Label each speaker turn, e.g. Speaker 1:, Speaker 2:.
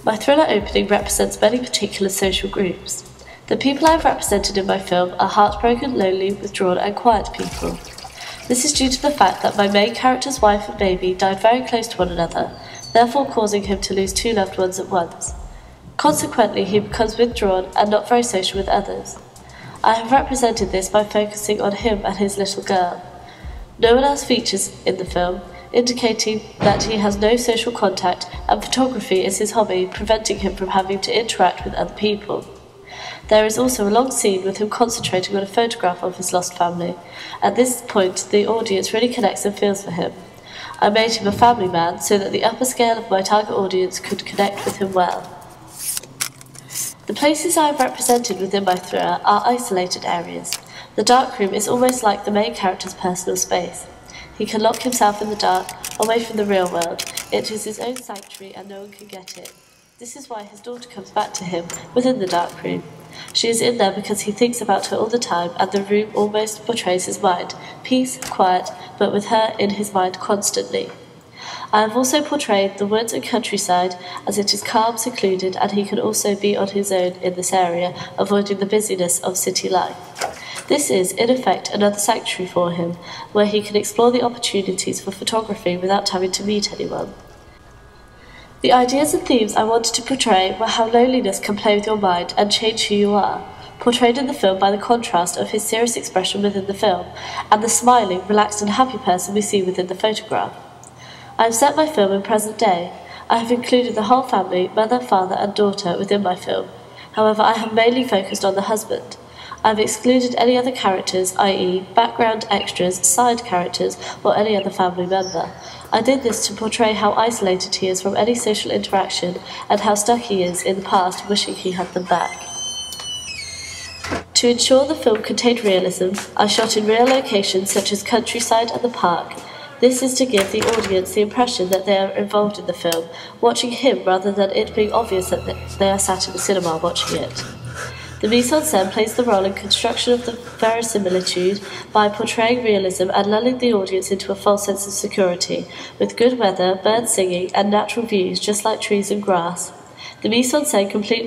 Speaker 1: My thriller opening represents many particular social groups. The people I have represented in my film are heartbroken, lonely, withdrawn and quiet people. This is due to the fact that my main character's wife and baby died very close to one another, therefore causing him to lose two loved ones at once. Consequently, he becomes withdrawn and not very social with others. I have represented this by focusing on him and his little girl. No one else features in the film, indicating that he has no social contact and photography is his hobby, preventing him from having to interact with other people. There is also a long scene with him concentrating on a photograph of his lost family. At this point, the audience really connects and feels for him. I made him a family man so that the upper scale of my target audience could connect with him well. The places I have represented within my thriller are isolated areas. The dark room is almost like the main character's personal space. He can lock himself in the dark, away from the real world. It is his own sanctuary and no one can get it. This is why his daughter comes back to him within the dark room. She is in there because he thinks about her all the time and the room almost portrays his mind. Peace, quiet, but with her in his mind constantly. I have also portrayed the woods and countryside as it is calm, secluded, and he can also be on his own in this area, avoiding the busyness of city life. This is, in effect, another sanctuary for him, where he can explore the opportunities for photography without having to meet anyone. The ideas and themes I wanted to portray were how loneliness can play with your mind and change who you are, portrayed in the film by the contrast of his serious expression within the film and the smiling, relaxed and happy person we see within the photograph. I have set my film in present day. I have included the whole family, mother, father and daughter, within my film. However, I have mainly focused on the husband. I have excluded any other characters, i.e. background extras, side characters, or any other family member. I did this to portray how isolated he is from any social interaction and how stuck he is in the past, wishing he had them back. To ensure the film contained realism, I shot in real locations such as countryside and the park. This is to give the audience the impression that they are involved in the film, watching him rather than it being obvious that they are sat in the cinema watching it. The mise-en-scène plays the role in construction of the verisimilitude by portraying realism and lulling the audience into a false sense of security, with good weather, birds singing, and natural views just like trees and grass. The mise-en-scène completely